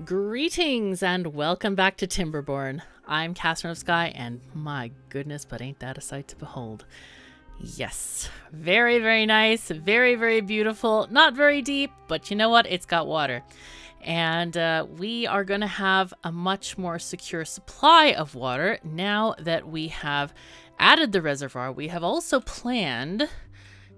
Greetings and welcome back to Timberborn. I'm KatherineOfSky and my goodness, but ain't that a sight to behold. Yes, very, very nice, very, very beautiful, not very deep, but you know what? It's got water. And we are going to have a much more secure supply of water now that we have added the reservoir. We have also planned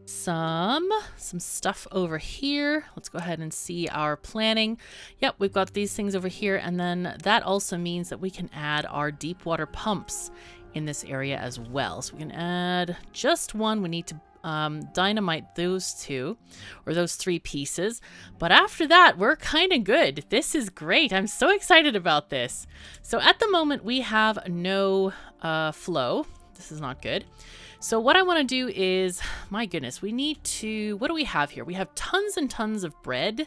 some stuff over here. Let's go ahead and see our planning. Yep, we've got these things over here, and then that also means that we can add our deep water pumps in this area as well. So we can add just one. We need to dynamite those two, or those three pieces, but after that we're kind of good. This is great. I'm so excited about this. So at the moment we have no flow. This is not good. So what I want to do is, my goodness, we need to, what do we have here? We have tons and tons of bread,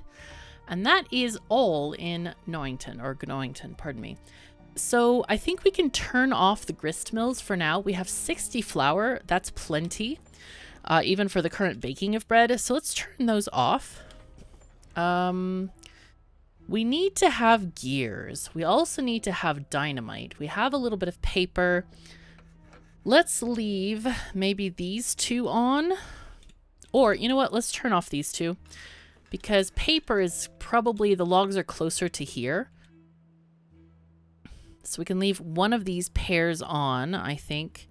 and that is all in Gnowington, pardon me. So I think we can turn off the grist mills for now. We have 60 flour, that's plenty, even for the current baking of bread. So let's turn those off. We need to have gears. We also need to have dynamite. We have a little bit of paper. Let's leave maybe these two on, or you know what, let's turn off these two because paper is probably, the logs are closer to here. So we can leave one of these pairs on, I think.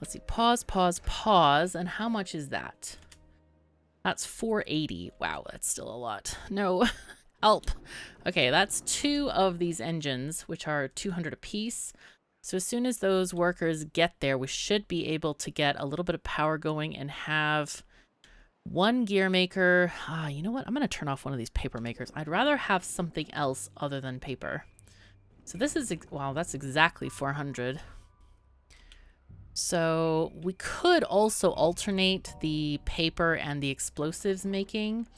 Let's see, pause. And how much is that? That's 480. Wow, that's still a lot. No, help. Okay, that's two of these engines, which are 200 a piece. So as soon as those workers get there, we should be able to get a little bit of power going and have one gear maker. You know what? I'm going to turn off one of these paper makers. I'd rather have something else other than paper. So this is, wow, that's exactly 400. So we could also alternate the paper and the explosives making.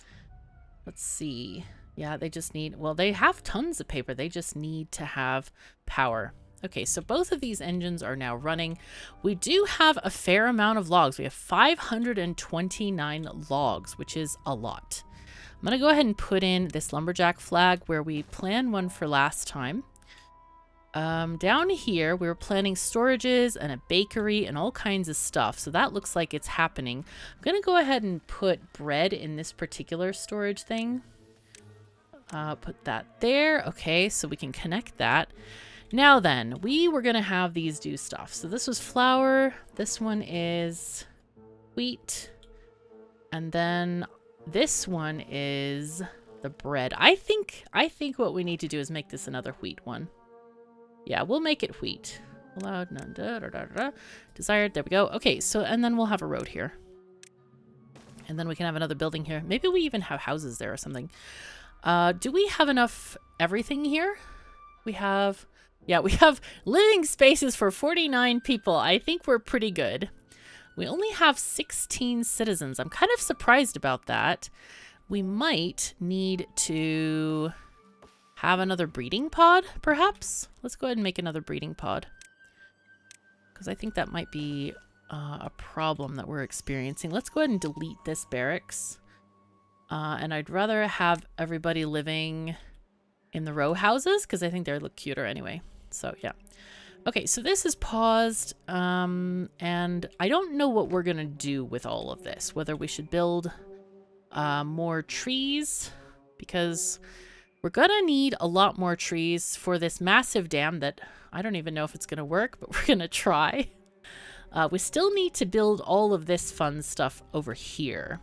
Let's see. Yeah, they just need, well, they have tons of paper. They just need to have power. Okay, so both of these engines are now running. We do have a fair amount of logs. We have 529 logs, which is a lot. I'm going to go ahead and put in this lumberjack flag where we planned one for last time. Down here, we were planning storages and a bakery and all kinds of stuff. So that looks like it's happening. I'm going to go ahead and put bread in this particular storage thing. Put that there. Okay, so we can connect that. Now then, we were going to have these do stuff. So this was flour. This one is wheat. And then this one is the bread. I think what we need to do is make this another wheat one. Yeah, we'll make it wheat. Allowed, none, desired. There we go. Okay, so, and then we'll have a road here. And then we can have another building here. Maybe we even have houses there or something. Do we have enough everything here? We have... Yeah, we have living spaces for 49 people. I think we're pretty good. We only have 16 citizens. I'm kind of surprised about that. We might need to have another breeding pod, perhaps. Let's go ahead and make another breeding pod, because I think that might be a problem that we're experiencing. Let's go ahead and delete this barracks. And I'd rather have everybody living in the row houses, because I think they look cuter anyway. So yeah. Okay, so this is paused, and I don't know what we're gonna do with all of this, whether we should build more trees, because we're gonna need a lot more trees for this massive dam that I don't even know if it's gonna work, but we're gonna try. We still need to build all of this fun stuff over here.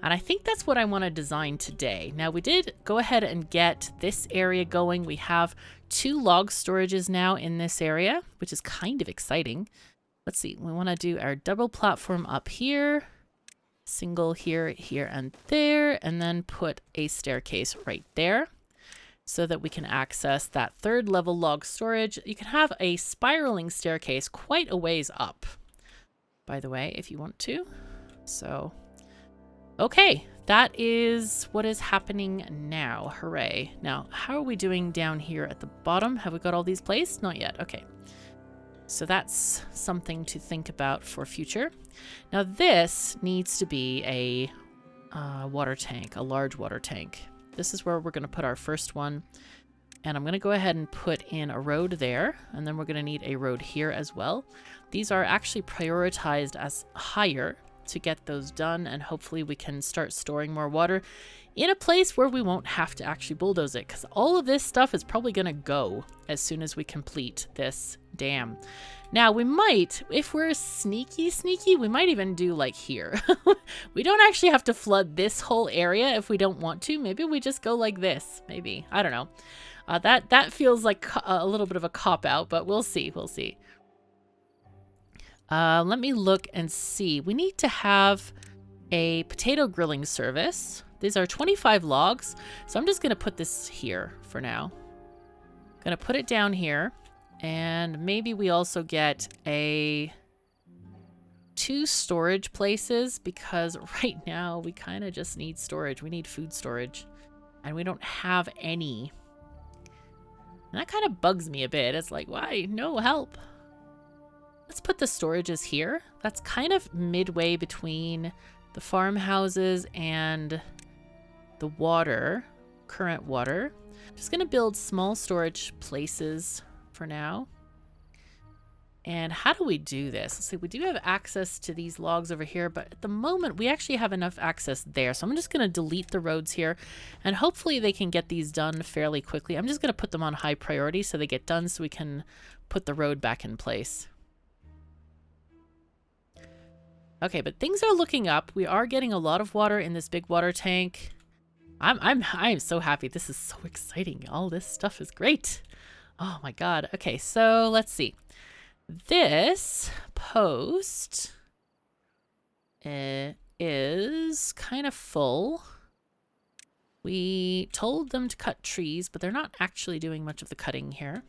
And I think that's what I want to design today. Now, we did go ahead and get this area going. We have 2 log storages now in this area, which is kind of exciting. Let's see. We want to do our double platform up here, single here, here, and there, and then put a staircase right there so that we can access that 3rd level log storage. You can have a spiraling staircase quite a ways up, by the way, if you want to. So... okay, that is what is happening now. Hooray. Now, how are we doing down here at the bottom? Have we got all these placed? Not yet. Okay. So that's something to think about for future. Now, this needs to be a water tank, a large water tank. This is where we're going to put our first one. And I'm going to go ahead and put in a road there. And then we're going to need a road here as well. These are actually prioritized as higher to get those done. And hopefully we can start storing more water in a place where we won't have to actually bulldoze it. Because all of this stuff is probably going to go as soon as we complete this dam. Now we might, if we're sneaky, we might even do like here. We don't actually have to flood this whole area if we don't want to. Maybe we just go like this. Maybe. I don't know. That feels like a little bit of a cop-out, but we'll see. We'll see. Let me look and see. We need to have a potato grilling service. These are 25 logs, so I'm just going to put this here for now. Going to put it down here, and maybe we also get two storage places, because right now we kind of just need storage. We need food storage, and we don't have any. And that kind of bugs me a bit. It's like, why? No help. Let's put the storages here. That's kind of midway between the farmhouses and the water, current water. Just going to build small storage places for now. And how do we do this? Let's see, we do have access to these logs over here, but at the moment we actually have enough access there. So I'm just going to delete the roads here, and hopefully they can get these done fairly quickly. I'm just going to put them on high priority so they get done so we can put the road back in place. Okay, but things are looking up. We are getting a lot of water in this big water tank. I'm so happy. This is so exciting. All this stuff is great. Oh my God. Okay, so let's see. This post is kind of full. We told them to cut trees, but they're not actually doing much of the cutting here.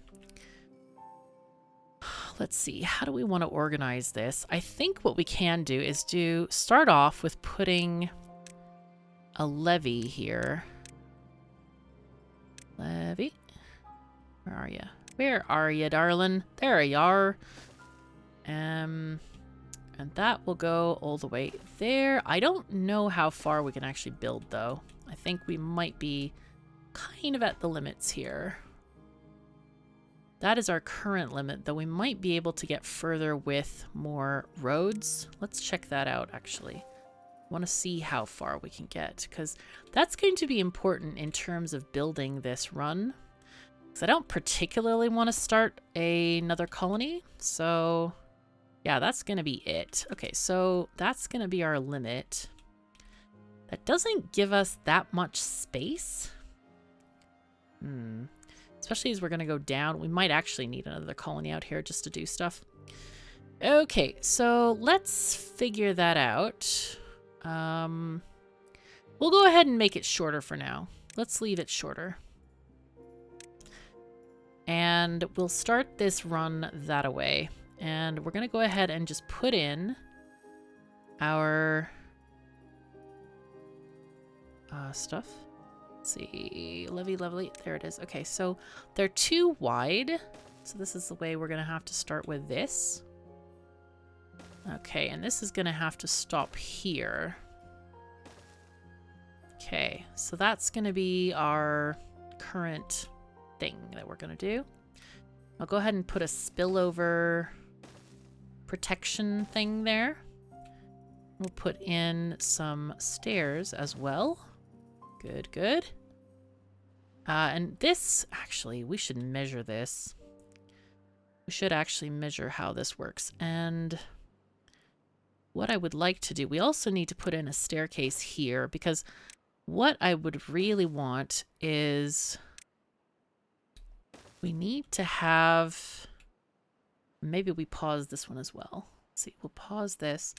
Let's see, how do we want to organize this? I think what we can do is start off with putting a levee here. Levee? Where are you? Where are you, darling? There you are. And that will go all the way there. I don't know how far we can actually build, though. I think we might be kind of at the limits here. That is our current limit, though we might be able to get further with more roads. Let's check that out, actually. I want to see how far we can get, because that's going to be important in terms of building this run. Because I don't particularly want to start another colony, so yeah, that's going to be it. Okay, so that's going to be our limit. That doesn't give us that much space. Especially as we're going to go down. We might actually need another colony out here just to do stuff. Okay, so let's figure that out. We'll go ahead and make it shorter for now. Let's leave it shorter. And we'll start this run that away. And we're going to go ahead and just put in our stuff. Let's see, levee. There it is. Okay, so they're too wide. So this is the way we're going to have to start with this. Okay, and this is going to have to stop here. Okay, so that's going to be our current thing that we're going to do. I'll go ahead and put a spillover protection thing there. We'll put in some stairs as well. Good, good. And this, actually, we should measure this. We should actually measure how this works. And what I would like to do, we also need to put in a staircase here, because what I would really want is we need to have, maybe we pause this one as well. Let's see, we'll pause this.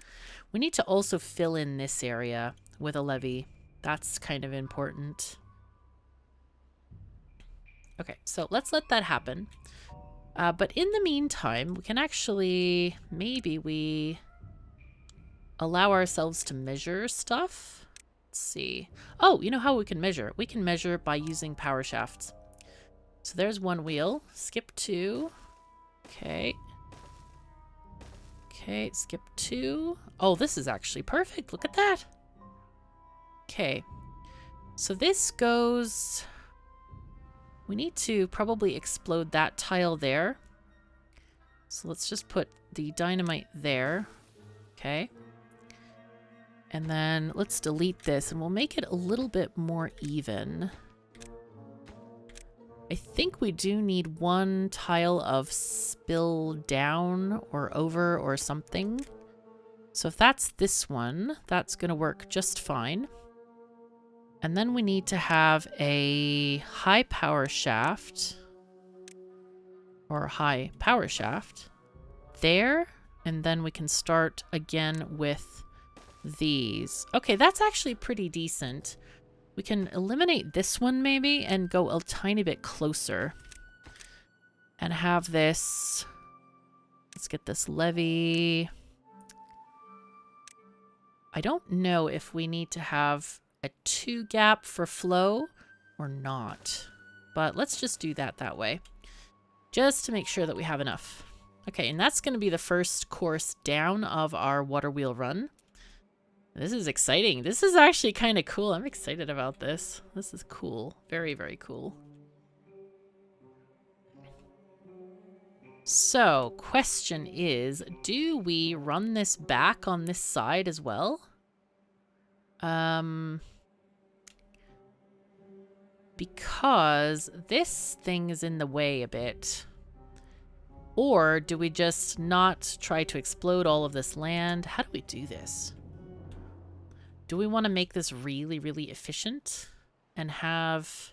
We need to also fill in this area with a levee. That's kind of important. Okay, so let's let that happen. But in the meantime, we can actually, maybe we allow ourselves to measure stuff. Let's see. Oh, you know how we can measure? We can measure by using power shafts. So there's one wheel. Skip 2. Okay. Okay, skip 2. Oh, this is actually perfect. Look at that. Okay. So this goes... We need to probably explode that tile there. So let's just put the dynamite there. Okay. And then let's delete this and we'll make it a little bit more even. I think we do need one tile of spill down or over or something. So if that's this one, that's going to work just fine. And then we need to have a high power shaft or high power shaft there. And then we can start again with these. Okay, that's actually pretty decent. We can eliminate this one maybe and go a tiny bit closer. And have this... Let's get this levee. I don't know if we need to have a 2 gap for flow or not. But let's just do that way. Just to make sure that we have enough. Okay, and that's going to be the first course down of our water wheel run. This is exciting. This is actually kind of cool. I'm excited about this. This is cool. Very, very cool. So, question is, do we run this back on this side as well? Because this thing is in the way a bit. Or do we just not try to explode all of this land? How do we do this? Do we want to make this really, really efficient and have...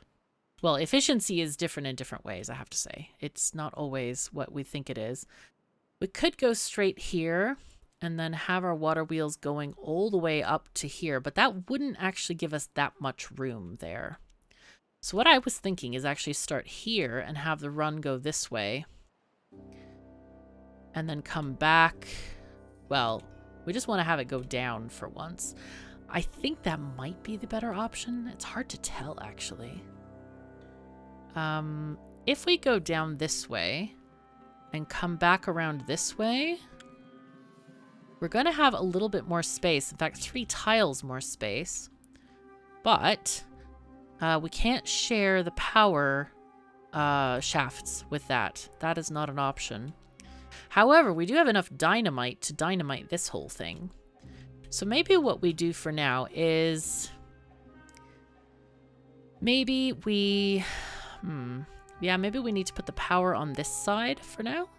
Well, efficiency is different in different ways, I have to say. It's not always what we think it is. We could go straight here and then have our water wheels going all the way up to here, but that wouldn't actually give us that much room there. So what I was thinking is actually start here and have the run go this way. And then come back. Well, we just want to have it go down for once. I think that might be the better option. It's hard to tell, actually. If we go down this way and come back around this way, we're going to have a little bit more space. In fact, 3 tiles more space. But we can't share the power shafts with that. That is not an option. However, we do have enough dynamite to dynamite this whole thing. So maybe what we do for now is... Maybe we... Yeah, maybe we need to put the power on this side for now.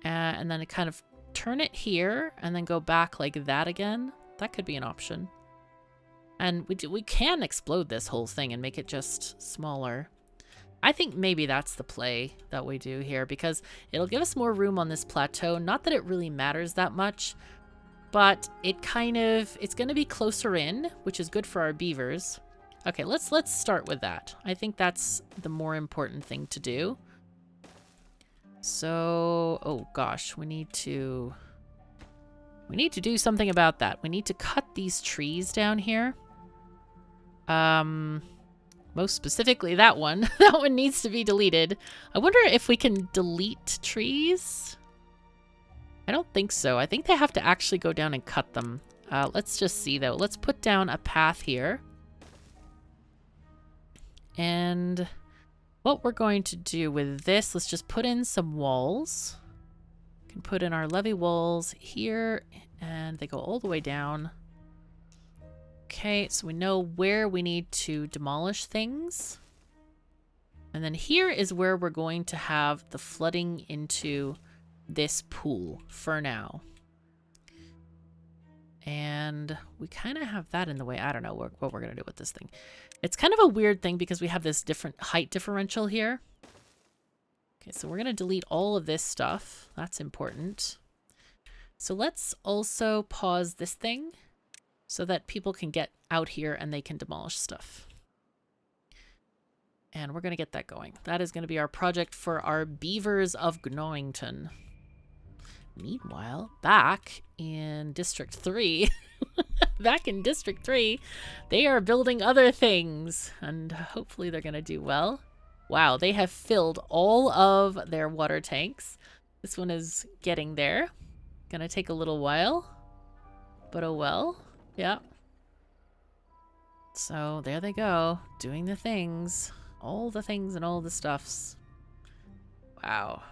And then kind of turn it here and then go back like that again. That could be an option. And we can explode this whole thing and make it just smaller. I think maybe that's the play that we do here because it'll give us more room on this plateau. Not that it really matters that much, but it's going to be closer in, which is good for our beavers. Okay, let's start with that. I think that's the more important thing to do. So, oh gosh, we need to do something about that. We need to cut these trees down here. Most specifically that one. That one needs to be deleted. I wonder if we can delete trees. I don't think so. I think they have to actually go down and cut them. Let's just see though. Let's put down a path here. And what we're going to do with this, let's just put in some walls. We can put in our levee walls here and they go all the way down. Okay, so we know where we need to demolish things. And then here is where we're going to have the flooding into this pool for now. And we kind of have that in the way. I don't know what we're going to do with this thing. It's kind of a weird thing because we have this different height differential here. Okay, so we're going to delete all of this stuff. That's important. So let's also pause this thing so that people can get out here and they can demolish stuff. And we're going to get that going. That is going to be our project for our Beavers of Gnawington. Meanwhile, back in District 3, they are building other things, and hopefully they're going to do well. Wow, they have filled all of their water tanks. This one is getting there. Gonna take a little while, but oh well. Yeah. So there they go, doing the things. All the things and all the stuffs. Wow.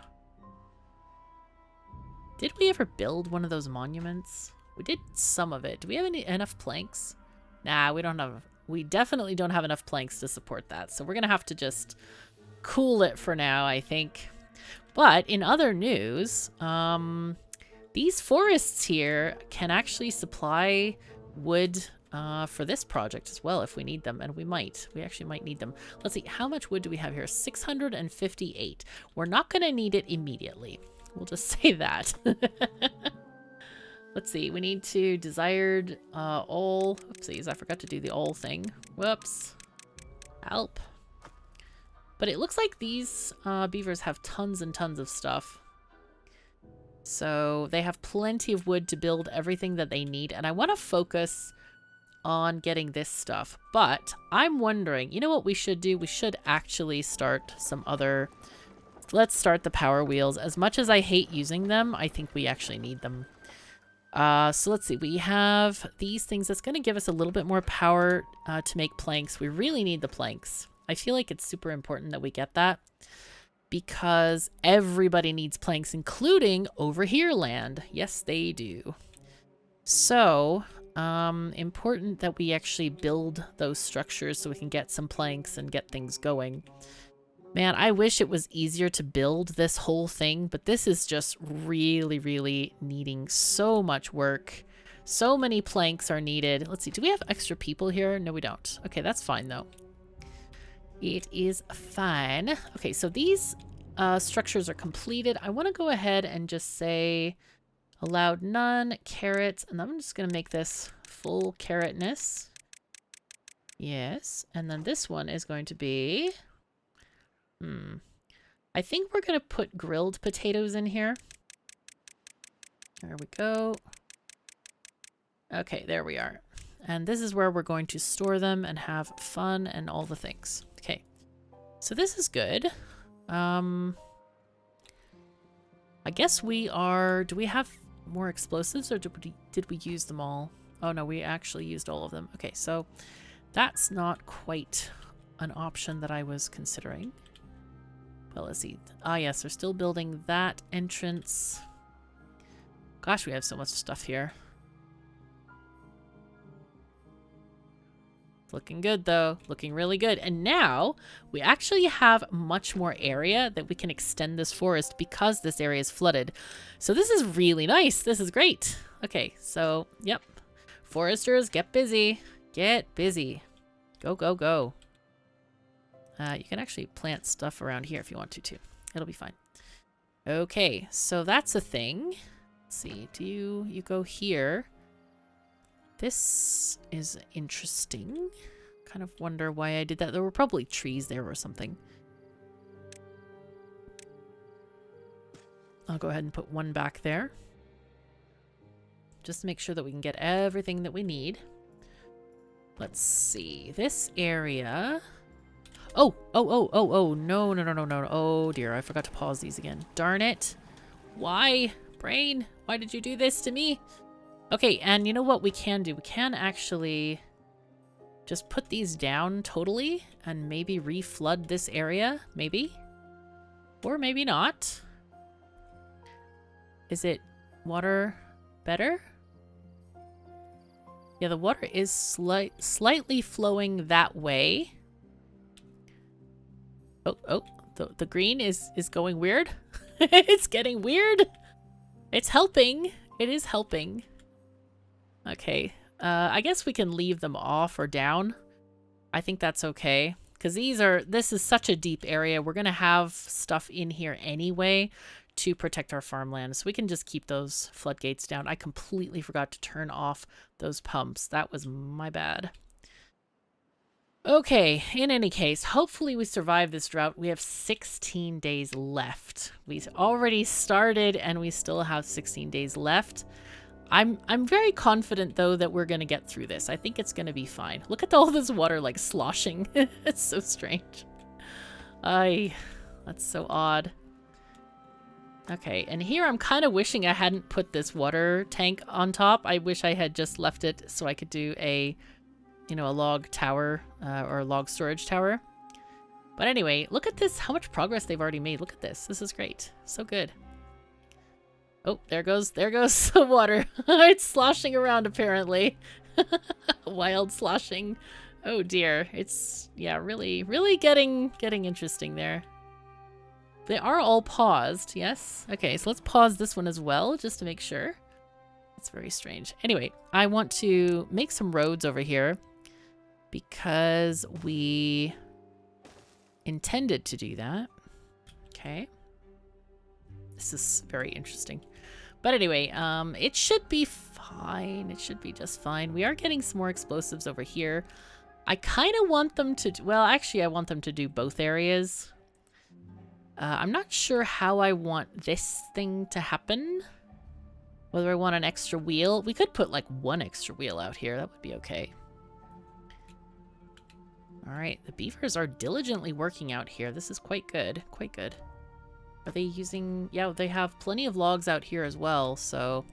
Did we ever build one of those monuments? We did some of it. Do we have enough planks? Nah, we don't have... We definitely don't have enough planks to support that. So we're going to have to just cool it for now, I think. But in other news, these forests here can actually supply wood for this project as well if we need them. And we might. We actually might need them. Let's see. How much wood do we have here? 658. We're not going to need it immediately. We'll just say that. Let's see. We need to desired all. Oopsies. I forgot to do the all thing. Whoops. Help. But it looks like these beavers have tons and tons of stuff. So they have plenty of wood to build everything that they need. And I want to focus on getting this stuff. But I'm wondering, you know what we should do? We should actually start some other... Let's start the power wheels. As much as I hate using them, I think we actually need them. So let's see. We have these things that's going to give us a little bit more power to make planks. We really need the planks. I feel like it's super important that we get that because everybody needs planks, including over here land. Yes, they do. So, important that we actually build those structures so we can get some planks and get things going. Man, I wish it was easier to build this whole thing, but this is just really, really needing so much work. So many planks are needed. Let's see, do we have extra people here? No, we don't. Okay, that's fine though. It is fine. Okay, so these structures are completed. I want to go ahead and just say allowed none, carrots, and I'm just going to make this full carrotness. Yes, and then this one is going to be... I think we're going to put grilled potatoes in here. There we go. Okay, there we are. And this is where we're going to store them and have fun and all the things. Okay, so this is good. I guess we are... Do we have more explosives or did we use them all? Oh no, we actually used all of them. Okay, so that's not quite an option that I was considering. Well, let's see. Ah, yes, they're still building that entrance. Gosh, we have so much stuff here. Looking good, though. Looking really good. And now, we actually have much more area that we can extend this forest because this area is flooded. So this is really nice. This is great. Okay, so, yep. Foresters, get busy. Get busy. Go, go, go. You can actually plant stuff around here if you want to, too. It'll be fine. Okay, so that's a thing. Let's see, do you go here? This is interesting. Kind of wonder why I did that. There were probably trees there or something. I'll go ahead and put one back there. Just to make sure that we can get everything that we need. Let's see, this area... Oh, no. Oh dear, I forgot to pause these again. Darn it. Why? Brain, why did you do this to me? Okay, and you know what we can do? We can actually just put these down totally and maybe re-flood this area, maybe? Or maybe not. Is it water better? Yeah, the water is slightly flowing that way. Oh, the green is going weird. It's getting weird. It's helping. It is helping. Okay. I guess we can leave them off or down. I think that's okay. Because this is such a deep area. We're going to have stuff in here anyway to protect our farmland. So we can just keep those floodgates down. I completely forgot to turn off those pumps. That was my bad. Okay, in any case, hopefully we survive this drought. We have 16 days left. We've already started and we still have 16 days left. I'm very confident though that we're going to get through this. I think it's going to be fine. Look at all this water like sloshing. It's so strange. That's so odd. Okay, and here I'm kind of wishing I hadn't put this water tank on top. I wish I had just left it so I could do a log tower or a log storage tower. But anyway, look at this, how much progress they've already made. Look at this. This is great. So good. Oh, there goes the water. It's sloshing around apparently. Wild sloshing. Oh dear. It's, yeah, really getting interesting there. They are all paused, yes? Okay, so let's pause this one as well, just to make sure. That's very strange. Anyway, I want to make some roads over here because we intended to do that. Okay. This is very interesting. But anyway, it should be fine. It should be just fine. We are getting some more explosives over here. I kind of want them to, well, actually I want them to do both areas. I'm not sure how I want this thing to happen. Whether I want an extra wheel. We could put like one extra wheel out here. That would be okay. Alright, the beavers are diligently working out here. This is quite good. Quite good. Are they using... Yeah, they have plenty of logs out here as well. So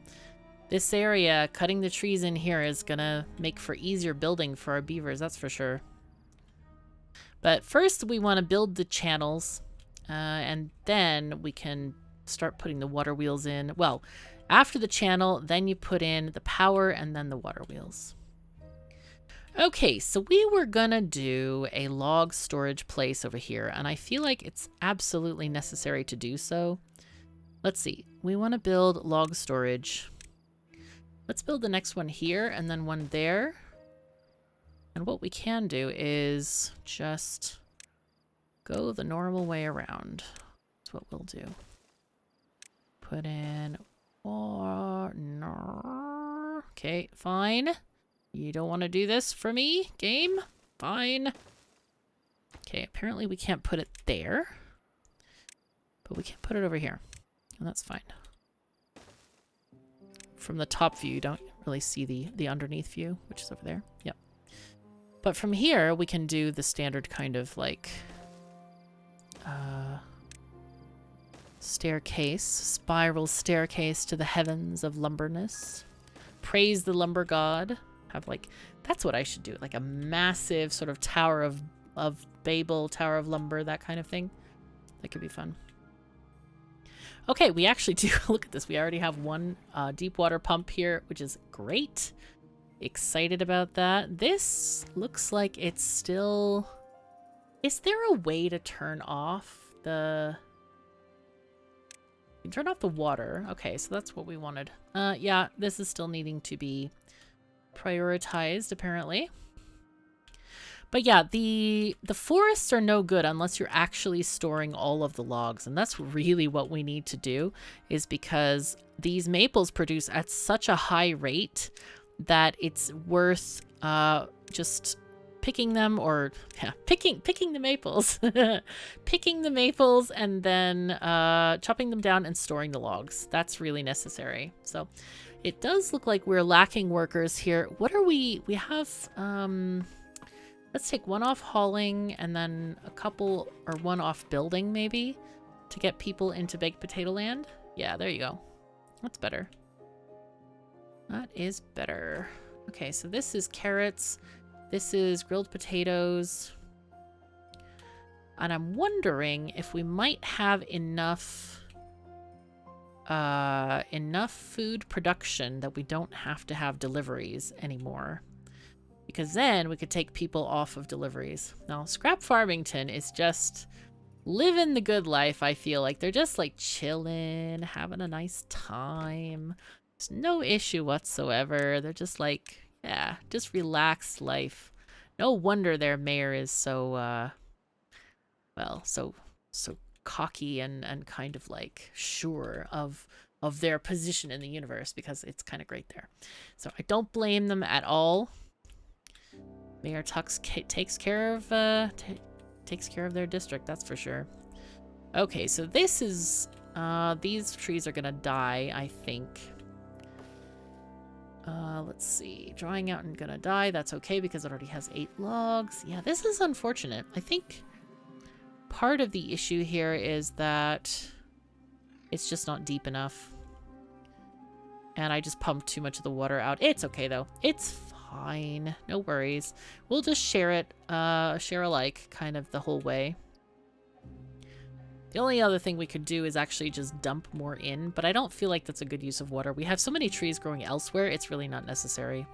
this area, cutting the trees in here is gonna make for easier building for our beavers. That's for sure. But first we want to build the channels. And then we can start putting the water wheels in. Well, after the channel, then you put in the power and then the water wheels. Okay, so we were gonna do a log storage place over here, and I feel like it's absolutely necessary to do so. Let's see. We want to build log storage. Let's build the next one here and then one there. And what we can do is just go the normal way around. That's what we'll do. Put in... Okay, fine. You don't want to do this for me, game? Fine. Okay, apparently we can't put it there. But we can put it over here. And that's fine. From the top view, you don't really see the underneath view, which is over there. Yep. But from here, we can do the standard kind of like... staircase, spiral staircase to the heavens of lumberness. Praise the lumber god. Have like, that's what I should do. Like a massive sort of tower of Babel, tower of lumber, that kind of thing. That could be fun. Okay, we actually do, look at this. We already have one deep water pump here, which is great. Excited about that. This looks like it's still... Is there a way to turn off the... You can turn off the water. Okay, so that's what we wanted. Yeah, this is still needing to be prioritized, apparently. But yeah, the forests are no good unless you're actually storing all of the logs. And that's really what we need to do, is because these maples produce at such a high rate that it's worth just picking them, or yeah, picking the maples. Picking the maples and then chopping them down and storing the logs. That's really necessary. So it does look like we're lacking workers here. What are we have let's take one off hauling and then a couple, or one off building maybe, to get people into baked potato land. Yeah, there you go. That's better. That is better. Okay, so this is carrots. This is grilled potatoes. And I'm wondering if we might have enough food production that we don't have to have deliveries anymore. Because then we could take people off of deliveries. Now, Scrap Farmington is just living the good life, I feel like. They're just like chilling, having a nice time. There's no issue whatsoever. They're just like, yeah, just relaxed life. No wonder their mayor is so, well, so cocky and kind of like sure of their position in the universe, because it's kind of great there. So I don't blame them at all. Mayor Tux takes care of their district, that's for sure. Okay, so this is these trees are gonna die, I think. Let's see, drying out and gonna die. That's okay because it already has 8 logs. Yeah, this is unfortunate. I think part of the issue here is that it's just not deep enough. And I just pumped too much of the water out. It's okay though. It's fine. No worries. We'll just share it, share alike kind of the whole way. The only other thing we could do is actually just dump more in, but I don't feel like that's a good use of water. We have so many trees growing elsewhere, it's really not necessary.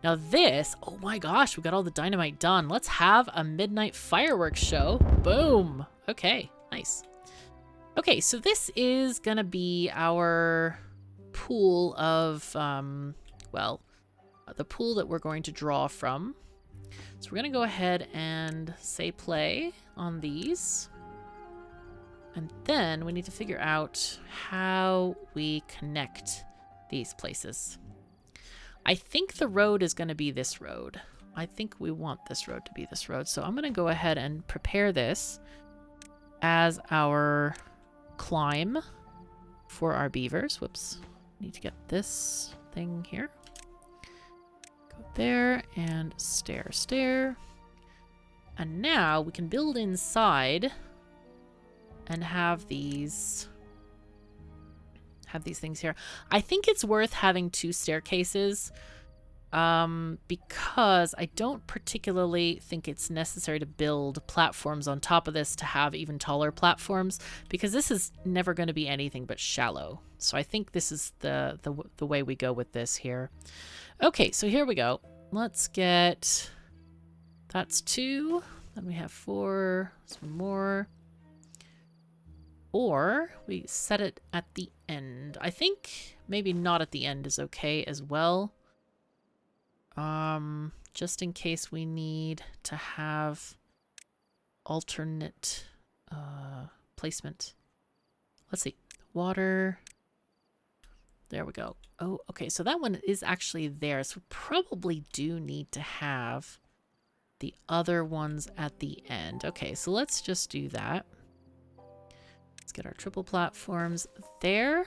Now this, oh my gosh, we got all the dynamite done. Let's have a midnight fireworks show. Boom. Okay, nice. Okay, so this is gonna be our pool of, well, the pool that we're going to draw from. So we're gonna go ahead and say play on these. And then we need to figure out how we connect these places. I think the road is going to be this road. I think we want this road to be this road. So I'm going to go ahead and prepare this as our climb for our beavers. Whoops. Need to get this thing here. Go there and stair, stair. And now we can build inside and have these things here. I think it's worth having 2 staircases because I don't particularly think it's necessary to build platforms on top of this to have even taller platforms, because this is never going to be anything but shallow. So I think this is the way we go with this here. Okay, so here we go. Let's get, that's 2. Then we have 4, some more. Or we set it at the end. I think maybe not at the end is okay as well. Just in case we need to have alternate placement. Let's see. Water. There we go. Oh, okay. So that one is actually there. So we probably do need to have the other ones at the end. Okay, so let's just do that. Let's get our triple platforms there.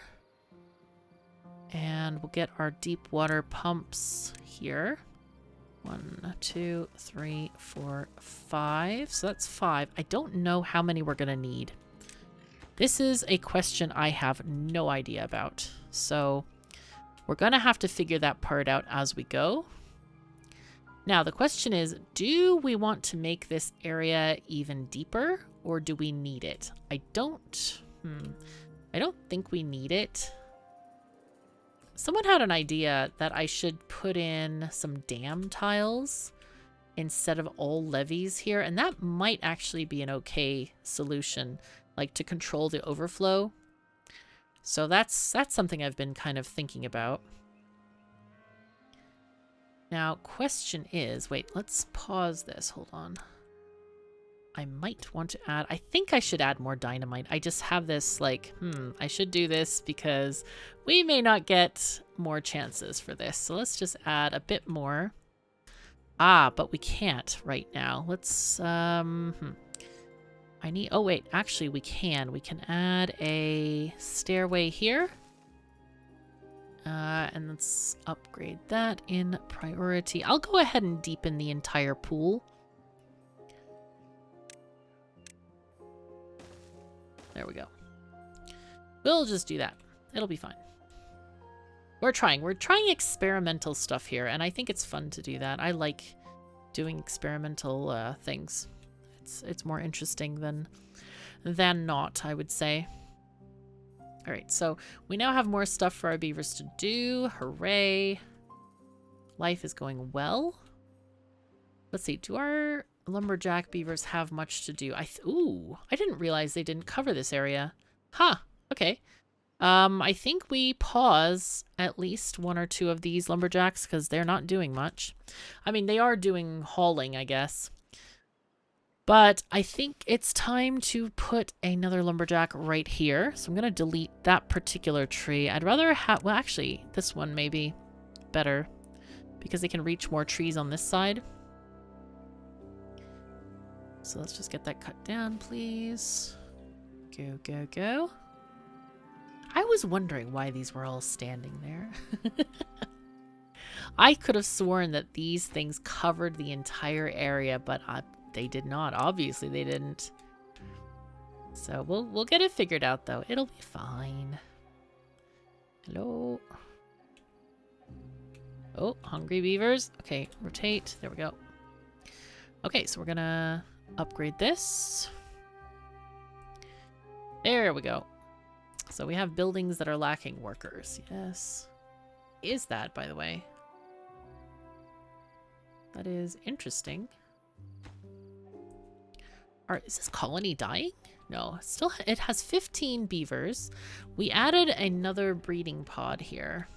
And we'll get our deep water pumps here. 1, 2, 3, 4, 5. So that's 5. I don't know how many we're going to need. This is a question I have no idea about. So we're going to have to figure that part out as we go. Now, the question is, do we want to make this area even deeper, or do we need it? I don't think we need it. Someone had an idea that I should put in some dam tiles instead of all levees here, and that might actually be an okay solution, like to control the overflow. So that's something I've been kind of thinking about. Now, question is, wait, let's pause this. Hold on. I might want to add, I think I should add more dynamite. I just have this like, I should do this because we may not get more chances for this. So let's just add a bit more. Ah, but we can't right now. Let's, I need, oh wait, actually we can. We can add a stairway here. And let's upgrade that in priority. I'll go ahead and deepen the entire pool. There we go. We'll just do that. It'll be fine. We're trying experimental stuff here, and I think it's fun to do that. I like doing experimental things. It's more interesting than not, I would say. All right, so we now have more stuff for our beavers to do. Hooray. Life is going well. Let's see, do our lumberjack beavers have much to do? Ooh, I didn't realize they didn't cover this area. Huh, okay. I think we pause at least 1 or 2 of these lumberjacks because they're not doing much. I mean, they are doing hauling, I guess. But I think it's time to put another lumberjack right here. So I'm going to delete that particular tree. I'd rather have, well, actually, this one may be better because they can reach more trees on this side. So let's just get that cut down, please. Go, go, go. I was wondering why these were all standing there. I could have sworn that these things covered the entire area, but they did not. Obviously, they didn't. So we'll get it figured out, though. It'll be fine. Hello. Oh, hungry beavers. Okay, rotate. There we go. Okay, so we're gonna upgrade this. There we go. So we have buildings that are lacking workers. Yes. Is that, by the way? That is interesting. Is this colony dying? No, still it has 15 beavers. We added another breeding pod here.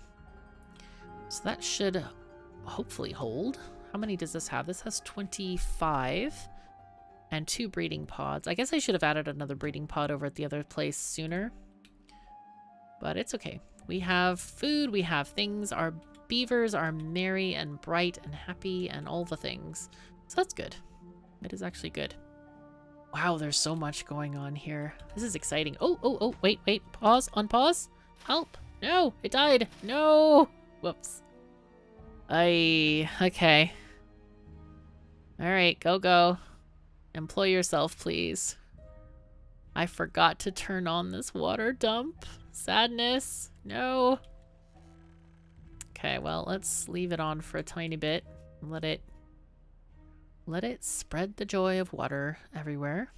So that should hopefully hold. How many does this have? This has 25 and 2 breeding pods. I guess I should have added another breeding pod over at the other place sooner. But it's okay. We have food, we have things. Our beavers are merry and bright and happy and all the things. So that's good. It is actually good. Wow, there's so much going on here. This is exciting. Oh, wait. Pause, unpause. Help. No, it died. No. Whoops. Okay. All right, go. Employ yourself, please. I forgot to turn on this water dump. Sadness. No. Okay, well, let's leave it on for a tiny bit. Let it spread the joy of water everywhere.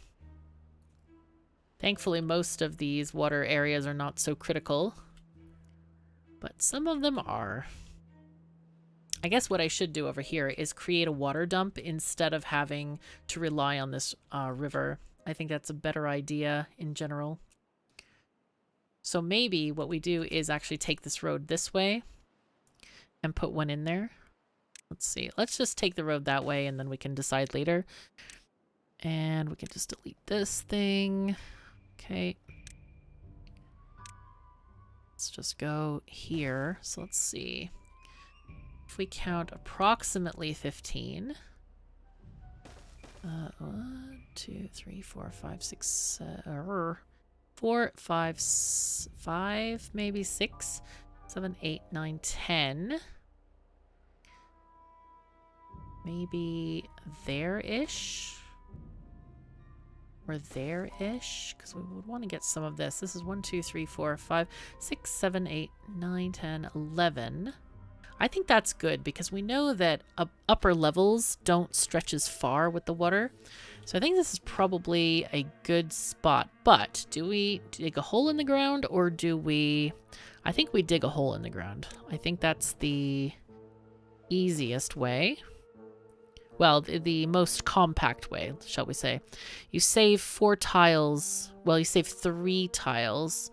Thankfully, most of these water areas are not so critical, but some of them are. I guess what I should do over here is create a water dump instead of having to rely on this river. I think that's a better idea in general. So maybe what we do is actually take this road this way and put one in there. Let's see. Let's just take the road that way and then we can decide later. And we can just delete this thing. Okay. Let's just go here. So let's see. If we count approximately 15. 1, 2, 3, 4, 5, 6, 4, 5, 5, maybe 6, 7, 8, 9, 10. Maybe there-ish? Or there-ish? Because we would want to get some of this. This is 1, 2, 3, 4, 5, 6, 7, 8, 9, 10, 11. I think that's good because we know that upper levels don't stretch as far with the water. So I think this is probably a good spot. But do we dig a hole in the ground or do we... I think we dig a hole in the ground. I think that's the easiest way. Well, the most compact way, shall we say. You save 4 tiles. Well, you save 3 tiles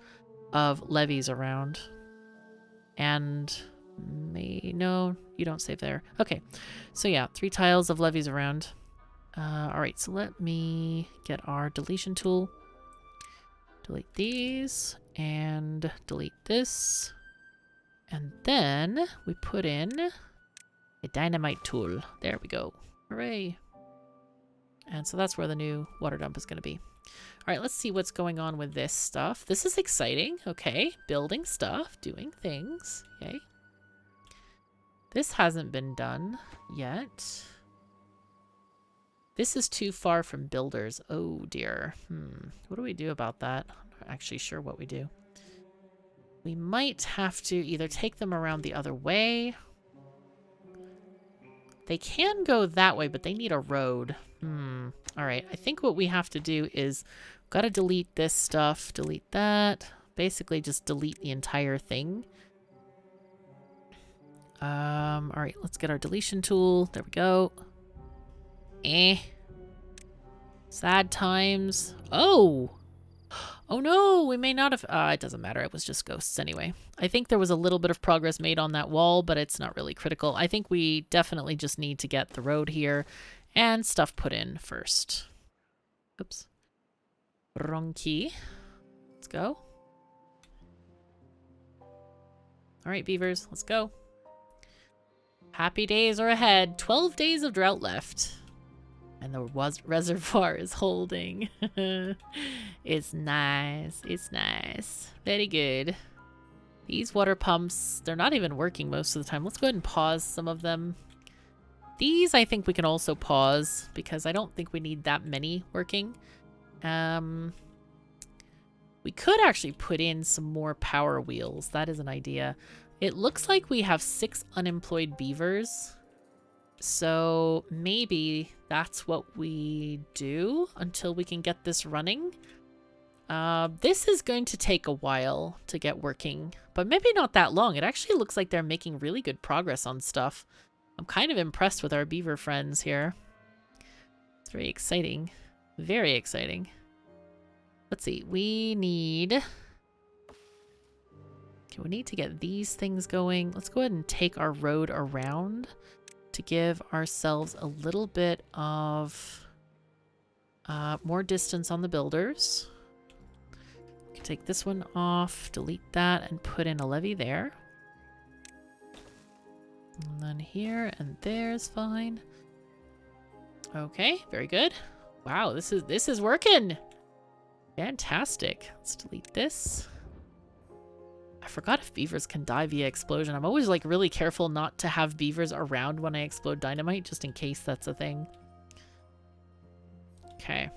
of levees around. And... no, you don't save there. Okay, so yeah, 3 tiles of levees around. Alright, so let me get our deletion tool. Delete these, and delete this. And then we put in a dynamite tool. There we go. Hooray. And so that's where the new water dump is going to be. Alright, let's see what's going on with this stuff. This is exciting. Okay, building stuff, doing things. Yay. This hasn't been done yet. This is too far from builders. Oh dear. What do we do about that? I'm not actually sure what we do. We might have to either take them around the other way. They can go that way, but they need a road. Alright, I think what we have to do is gotta delete this stuff, delete that. Basically just delete the entire thing. Alright, let's get our deletion tool. There we go. Sad times. Oh no, we may not have... it doesn't matter. It was just ghosts anyway. I think there was a little bit of progress made on that wall, but it's not really critical. I think we definitely just need to get the road here and stuff put in first. Oops. Wrong key. Let's go. Alright, beavers, let's go. Happy days are ahead. 12 days of drought left. And the reservoir is holding. It's nice. It's nice. Very good. These water pumps, they're not even working most of the time. Let's go ahead and pause some of them. These I think we can also pause because I don't think we need that many working. We could actually put in some more power wheels. That is an idea. It looks like we have 6 unemployed beavers. So maybe that's what we do until we can get this running. This is going to take a while to get working, but maybe not that long. It actually looks like they're making really good progress on stuff. I'm kind of impressed with our beaver friends here. It's very exciting. Very exciting. Let's see. We need... Okay, we need to get these things going. Let's go ahead and take our road around to give ourselves a little bit of more distance on the builders. We can take this one off, delete that, and put in a levee there. And then here and there's fine. Okay, very good. Wow, this is working. Fantastic. Let's delete this. I forgot if beavers can die via explosion. I'm always like really careful not to have beavers around when I explode dynamite, just in case that's a thing. Okay.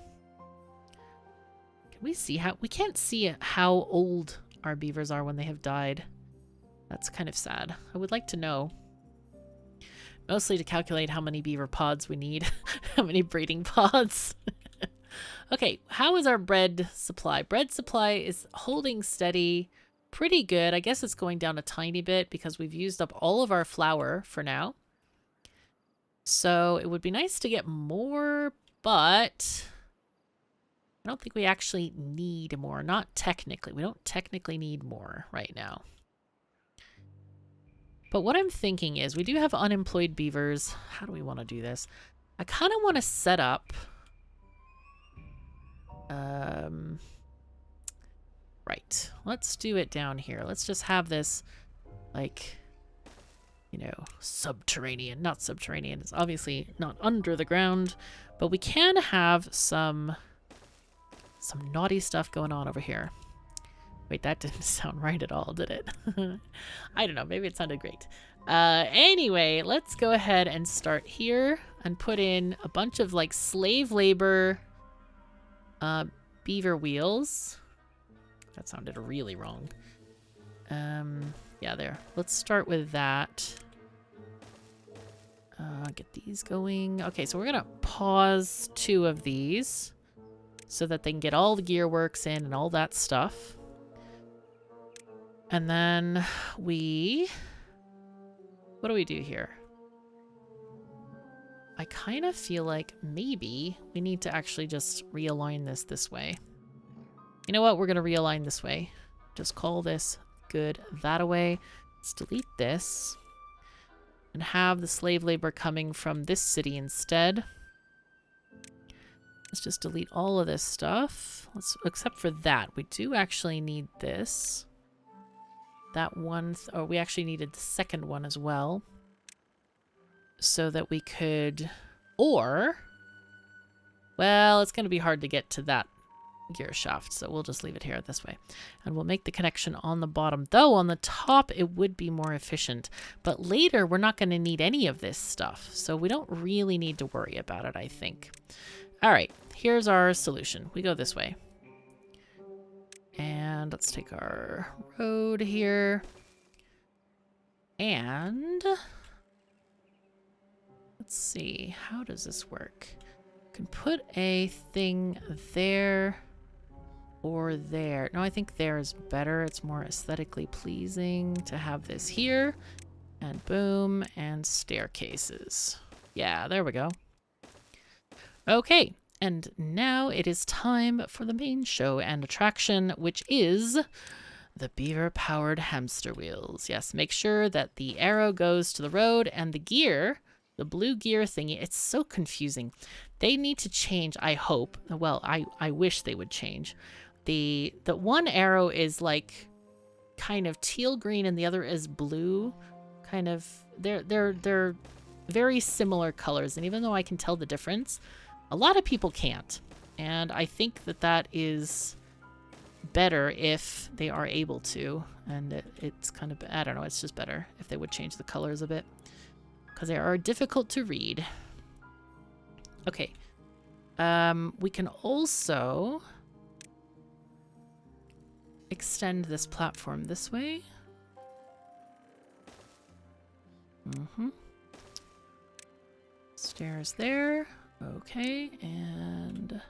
Can we see how... We can't see how old our beavers are when they have died. That's kind of sad. I would like to know. Mostly to calculate how many beaver pods we need. How many breeding pods. Okay, how is our bread supply? Bread supply is holding steady. Pretty good. I guess it's going down a tiny bit because we've used up all of our flour for now. So it would be nice to get more, but I don't think we actually need more. Not technically. We don't technically need more right now. But what I'm thinking is we do have unemployed beavers. How do we want to do this? I kind of want to set up... Right. Let's do it down here. Let's just have this, like, you know, subterranean. Not subterranean. It's obviously not under the ground, but we can have some naughty stuff going on over here. Wait, that didn't sound right at all, did it? I don't know. Maybe it sounded great. Anyway, let's go ahead and start here and put in a bunch of, like, slave labor beaver wheels. That sounded really wrong. Yeah, there. Let's start with that. Get these going. Okay, so we're gonna pause 2 of these so that they can get all the gear works in and all that stuff. And then we... What do we do here? I kind of feel like maybe we need to actually just realign this way. You know what? We're going to realign this way. Just call this good that-a-way. Let's delete this. And have the slave labor coming from this city instead. Let's just delete all of this stuff. Except for that. We do actually need this. That one... Oh, we actually needed the second one as well. So that we could... Or... Well, it's going to be hard to get to that gear shaft, so we'll just leave it here this way. And we'll make the connection on the bottom. Though on the top, it would be more efficient. But later, we're not going to need any of this stuff. So we don't really need to worry about it, I think. All right, here's our solution. We go this way. And let's take our road here. And... Let's see, how does this work? You can put a thing there or there. No, I think there is better. It's more aesthetically pleasing to have this here. And boom, and staircases. Yeah, there we go. Okay, and now it is time for the main show and attraction, which is the beaver-powered hamster wheels. Yes, make sure that the arrow goes to the road and the gear... The blue gear thingy, it's so confusing. They need to change, I hope. Well, I wish they would change. The one arrow is like kind of teal green and the other is blue. Kind of, they're very similar colors. And even though I can tell the difference, a lot of people can't. And I think that that is better if they are able to. And it's kind of, I don't know, it's just better if they would change the colors a bit. Because they are difficult to read. Okay. We can also extend this platform this way. Stairs there. Okay, and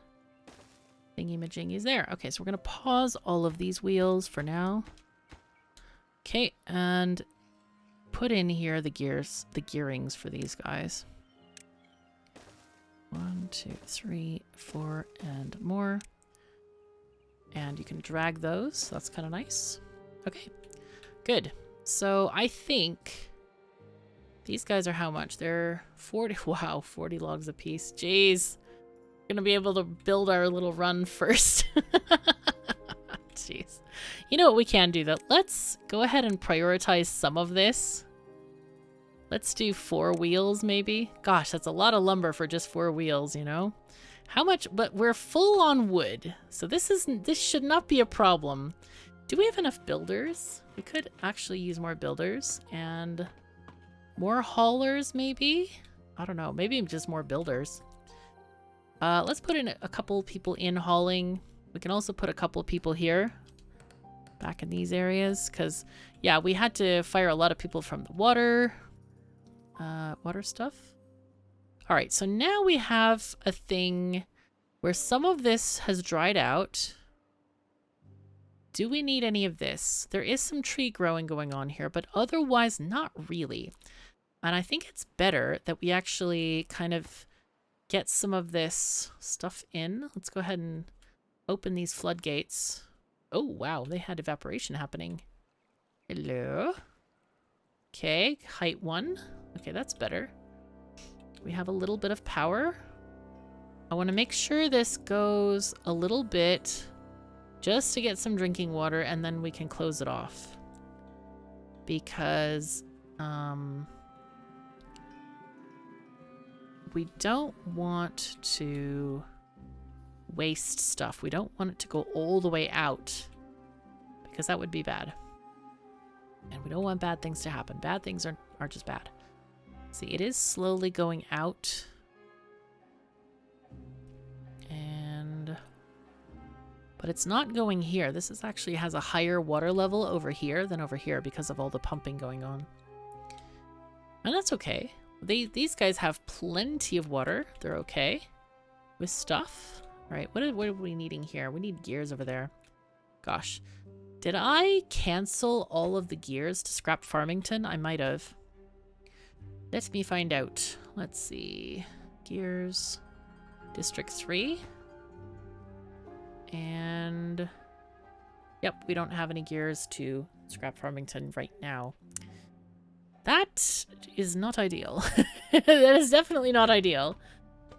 thingy-majingies there. Okay, so we're going to pause all of these wheels for now. Okay, and put in here the gears, the gearings for these guys. 1, 2, 3, 4, and more. And you can drag those. That's kind of nice. Okay, good. So I think these guys are how much? They're 40. Wow, 40 logs a piece. Jeez. Gonna be able to build our little run first. Jeez. You know what we can do though? Let's go ahead and prioritize some of this. Let's do 4 wheels maybe. Gosh, that's a lot of lumber for just 4 wheels, you know? How much? But we're full on wood. So this should not be a problem. Do we have enough builders? We could actually use more builders and more haulers maybe? I don't know. Maybe just more builders. Let's put in a couple people in hauling. We can also put a couple of people here back in these areas because, yeah, we had to fire a lot of people from the water stuff. All right, so now we have a thing where some of this has dried out. Do we need any of this? There is some tree growing going on here, but otherwise not really. And I think it's better that we actually kind of get some of this stuff in. Let's go ahead and open these floodgates. Oh, wow, they had evaporation happening. Hello. Okay, height 1. Okay, that's better. We have a little bit of power. I want to make sure this goes a little bit just to get some drinking water, and then we can close it off. Because we don't want to waste stuff. We don't want it to go all the way out because that would be bad. And we don't want bad things to happen. Bad things are just bad. See, it is slowly going out. But it's not going here. This is actually has a higher water level over here than over here because of all the pumping going on. And that's okay. These guys have plenty of water. They're okay with stuff. All right, what are we needing here? We need gears over there. Gosh. Did I cancel all of the gears to scrap Farmington? I might have. Let me find out. Let's see. Gears. District 3. And yep, we don't have any gears to scrap Farmington right now. That is not ideal. That is definitely not ideal.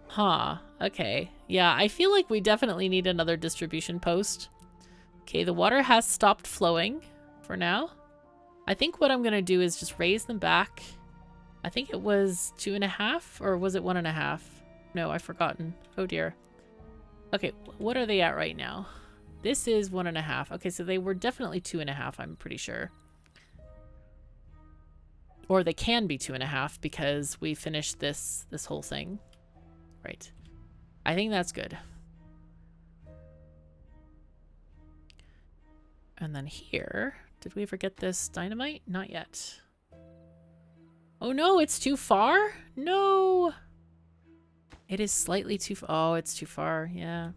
Huh, okay. Yeah, I feel like we definitely need another distribution post. Okay, the water has stopped flowing for now. I think what I'm gonna do is just raise them back. I think it was 2.5, or was it 1.5? No, I've forgotten. Oh dear. Okay, what are they at right now? This is 1.5. Okay, so they were definitely 2.5, I'm pretty sure. Or they can be 2.5 because we finished this whole thing. Right. I think that's good. And then here, did we ever get this dynamite? Not yet. Oh no, it's too far? No! It is slightly too far. Oh, it's too far. Yeah.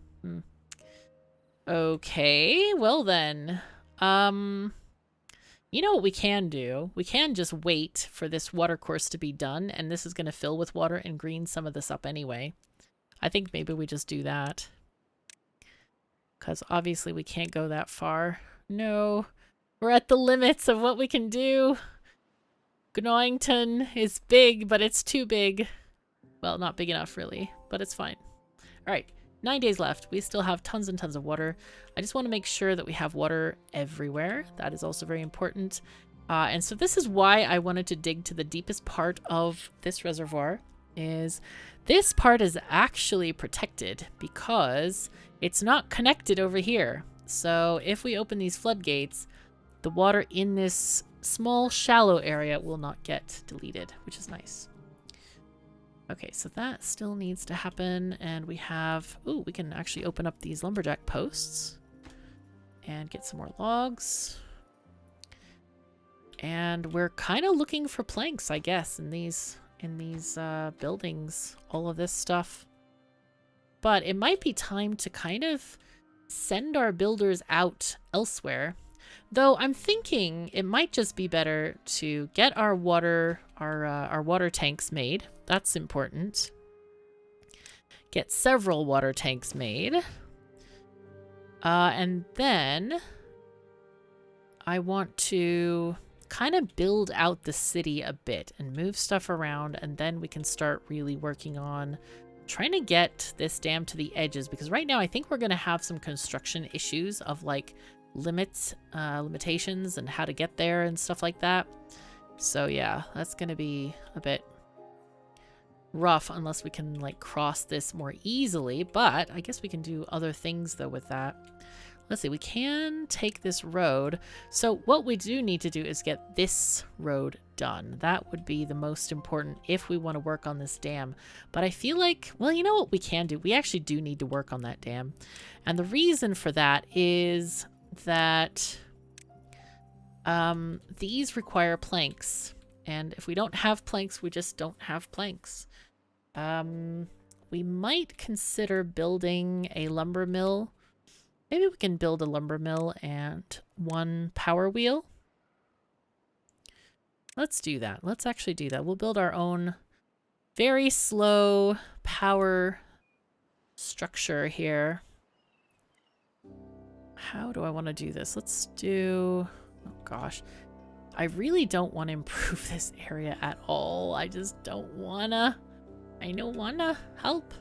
Okay, well then. You know what we can do? We can just wait for this water course to be done, and this is going to fill with water and green some of this up anyway. I think maybe we just do that. Because obviously we can't go that far. No. We're at the limits of what we can do. Gnoington is big, but it's too big. Well, not big enough, really, but it's fine. All right, 9 days left. We still have tons and tons of water. I just want to make sure that we have water everywhere. That is also very important. And so this is why I wanted to dig to the deepest part of this reservoir. Is this part is actually protected because it's not connected over here. So if we open these floodgates, the water in this small shallow area will not get deleted, which is nice. Okay, so that still needs to happen, and we have... Ooh, we can actually open up these lumberjack posts and get some more logs. And we're kind of looking for planks, I guess, in these buildings, all of this stuff. But it might be time to kind of send our builders out elsewhere. Though I'm thinking it might just be better to get our water tanks made. That's important. Get several water tanks made. And then I want to kind of build out the city a bit and move stuff around, and then we can start really working on trying to get this dam to the edges, because right now I think we're going to have some construction issues of like limitations and how to get there and stuff like that. So yeah, that's going to be a bit rough unless we can like cross this more easily, but I guess we can do other things though with that. Let's see, we can take this road. So what we do need to do is get this road done. That would be the most important if we want to work on this dam. But I feel like, well, you know what we can do? We actually do need to work on that dam. And the reason for that is that these require planks. And if we don't have planks, we just don't have planks. We might consider building a lumber mill. Maybe we can build a lumber mill and one power wheel. Let's do that. Let's actually do that. We'll build our own very slow power structure here. How do I want to do this? Let's do... Oh gosh. I really don't want to improve this area at all. I just don't wanna. I don't wanna help.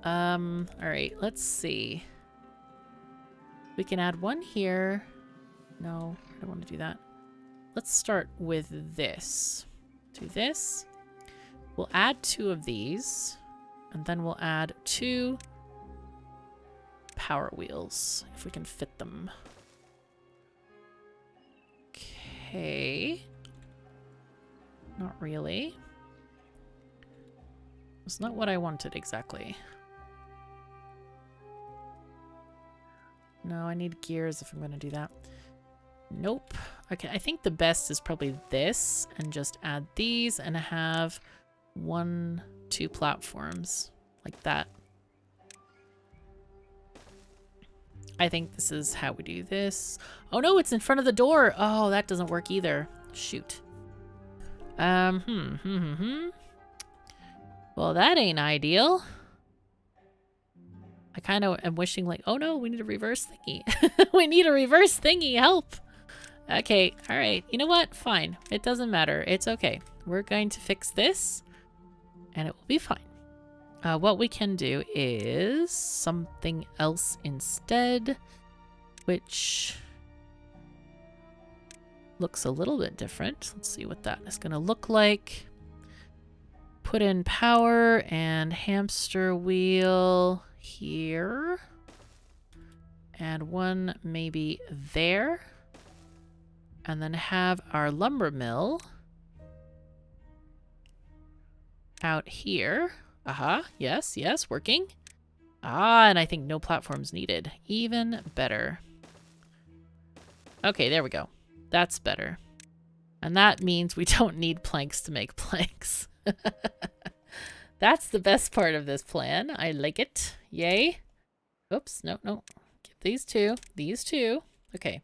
Alright, let's see. We can add one here. No, I don't want to do that. Let's start with this. Do this. We'll add 2 of these. And then we'll add 2 power wheels, if we can fit them. Okay. Not really. It's not what I wanted exactly. No, I need gears if I'm going to do that. Nope. Okay, I think the best is probably this, and just add these and have 1, 2 platforms like that. I think this is how we do this. Oh no, it's in front of the door. Oh, that doesn't work either. Shoot. Well, that ain't ideal. I kind of am wishing like, oh no, we need a reverse thingy. We need a reverse thingy, help. Okay, all right. You know what? Fine. It doesn't matter. It's okay. We're going to fix this and it will be fine. What we can do is something else instead, which looks a little bit different. Let's see what that is going to look like. Put in power and hamster wheel here. And one maybe there. And then have our lumber mill out here. Aha, yes, yes, working. Ah, and I think no platforms needed. Even better. Okay, there we go. That's better. And that means we don't need planks to make planks. That's the best part of this plan. I like it. Yay. Oops, no, no. Get these two. These two. Okay.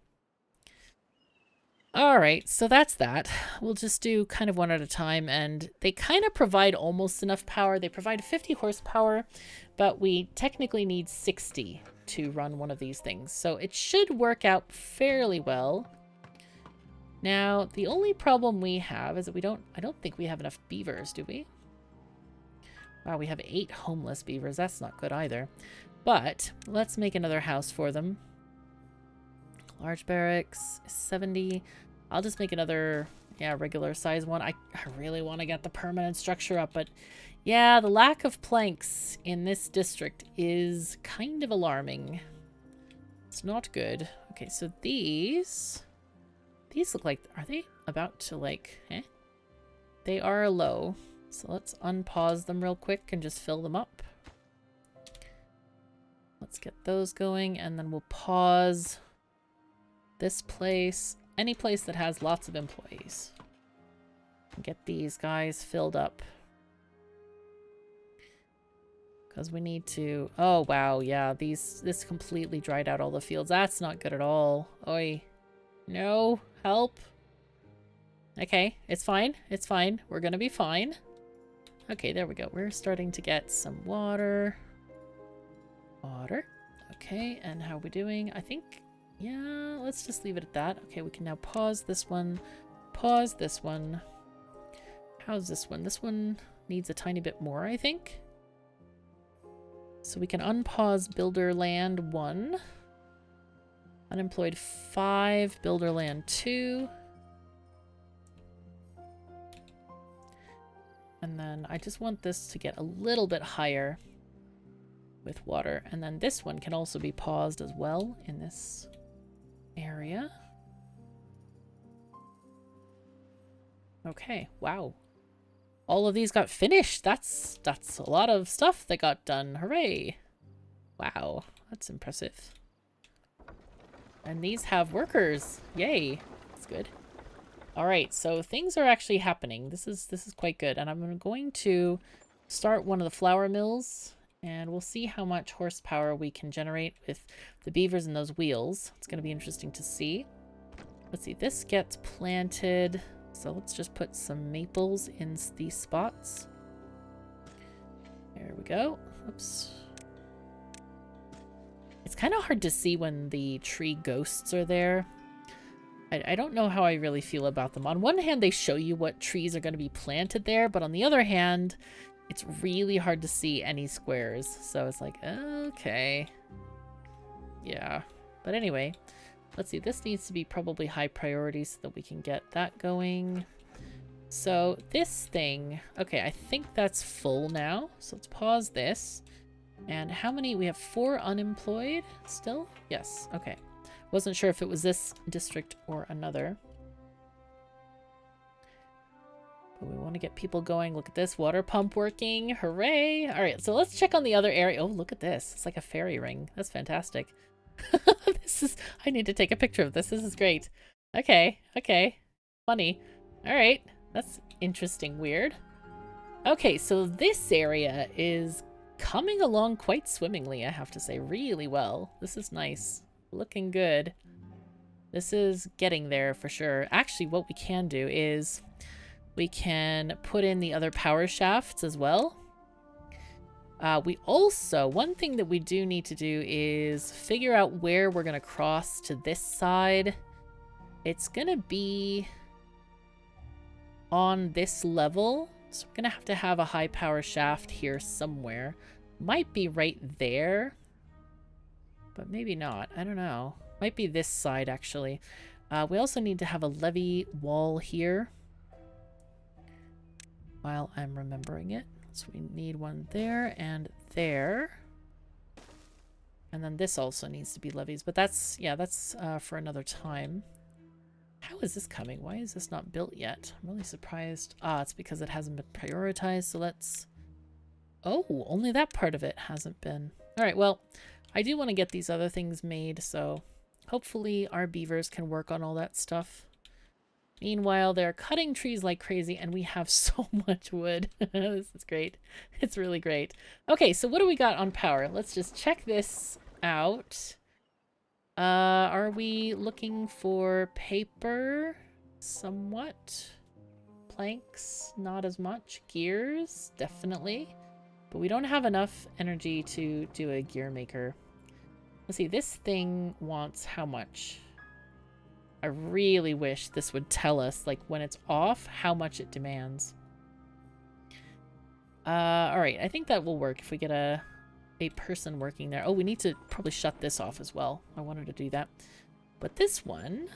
All right, so that's that. We'll just do kind of one at a time, and they kind of provide almost enough power. They provide 50 horsepower, but we technically need 60 to run one of these things. So it should work out fairly well. Now, the only problem we have is that I don't think we have enough beavers, do we? Wow, we have 8 homeless beavers. That's not good either. But let's make another house for them. Large barracks, 70. I'll just make another, yeah, regular size one. I really want to get the permanent structure up, but yeah, the lack of planks in this district is kind of alarming. It's not good. Okay, so these look like, are they about to like, They are low. So let's unpause them real quick and just fill them up. Let's get those going, and then we'll pause this place, any place that has lots of employees. Get these guys filled up. Because we need to... Oh, wow. Yeah, this completely dried out all the fields. That's not good at all. Oi. No. Help. Okay, it's fine. It's fine. We're gonna be fine. Okay, there we go. We're starting to get some water. Water. Okay, and how are we doing? I think... Yeah, let's just leave it at that. Okay, we can now pause this one. Pause this one. How's this one? This one needs a tiny bit more, I think. So we can unpause builder land 1. Unemployed 5. Builder land 2. And then I just want this to get a little bit higher with water. And then this one can also be paused as well in this area. Okay, wow. All of these got finished. That's a lot of stuff that got done. Hooray. Wow, that's impressive. And these have workers. Yay. That's good. All right, so things are actually happening. This is quite good. And I'm going to start one of the flour mills, and we'll see how much horsepower we can generate with the beavers and those wheels. It's going to be interesting to see. Let's see, this gets planted. So let's just put some maples in these spots. There we go. Oops. It's kind of hard to see when the tree ghosts are there. I don't know how I really feel about them. On one hand, they show you what trees are going to be planted there, but on the other hand, it's really hard to see any squares. So it's like, okay. Yeah. But anyway, let's see. This needs to be probably high priority so that we can get that going. So this thing, okay, I think that's full now. So let's pause this. And how many? We have 4 unemployed still? Yes. Okay. Wasn't sure if it was this district or another. But we want to get people going. Look at this water pump working. Hooray. All right, so let's check on the other area. Oh, look at this. It's like a fairy ring. That's fantastic. I need to take a picture of this. This is great. Okay. Okay. Funny. All right. That's interesting. Weird. Okay, so this area is coming along quite swimmingly, I have to say. Really well. This is nice. Looking good. This is getting there for sure. Actually, what we can do is we can put in the other power shafts as well. We also, one thing that we do need to do is figure out where we're going to cross to this side. It's going to be on this level. So we're going to have a high power shaft here somewhere. Might be right there. But maybe not. I don't know. Might be this side, actually. We also need to have a levee wall here. While I'm remembering it. So we need one there and there. And then this also needs to be levees. But that's, yeah, that's for another time. How is this coming? Why is this not built yet? I'm really surprised. Ah, it's because it hasn't been prioritized. So let's... Oh, only that part of it hasn't been. All right, well... I do want to get these other things made, so hopefully our beavers can work on all that stuff. Meanwhile, they're cutting trees like crazy, and we have so much wood. This is great. It's really great. Okay, so what do we got on power? Let's just check this out. Are we looking for paper? Somewhat. Planks? Not as much. Gears? Definitely. But we don't have enough energy to do a gear maker. Let's see, this thing wants how much? I really wish this would tell us, like, when it's off, how much it demands. Alright, I think that will work if we get a person working there. Oh, we need to probably shut this off as well. I wanted to do that. But this one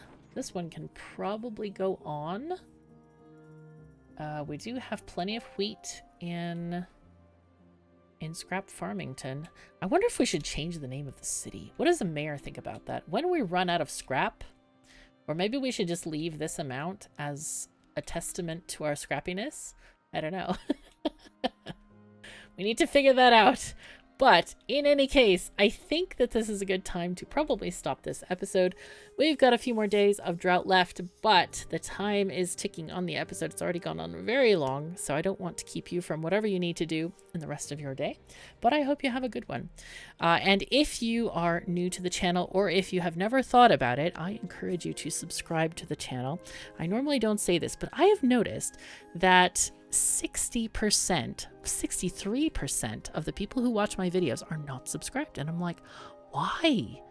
can probably go on. We do have plenty of wheat in Scrap Farmington. I wonder if we should change the name of the city. What does the mayor think about that? When we run out of scrap, or maybe we should just leave this amount as a testament to our scrappiness? I don't know. We need to figure that out. But in any case, I think that this is a good time to probably stop this episode. We've got a few more days of drought left, but the time is ticking on the episode. It's already gone on very long, so I don't want to keep you from whatever you need to do in the rest of your day. But I hope you have a good one. And if you are new to the channel, or if you have never thought about it, I encourage you to subscribe to the channel. I normally don't say this, but I have noticed that 60%, 63% of the people who watch my videos are not subscribed. And I'm like, why?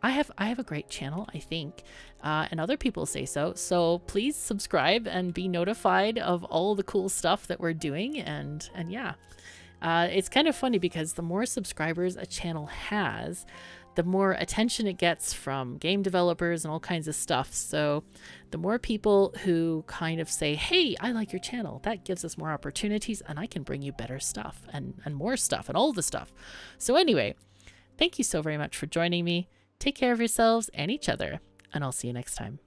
I have a great channel, I think, and other people say so. So please subscribe and be notified of all the cool stuff that we're doing. And yeah, it's kind of funny because the more subscribers a channel has, the more attention it gets from game developers and all kinds of stuff. So the more people who kind of say, hey, I like your channel, that gives us more opportunities, and I can bring you better stuff and more stuff and all the stuff. So anyway, thank you so very much for joining me. Take care of yourselves and each other, and I'll see you next time.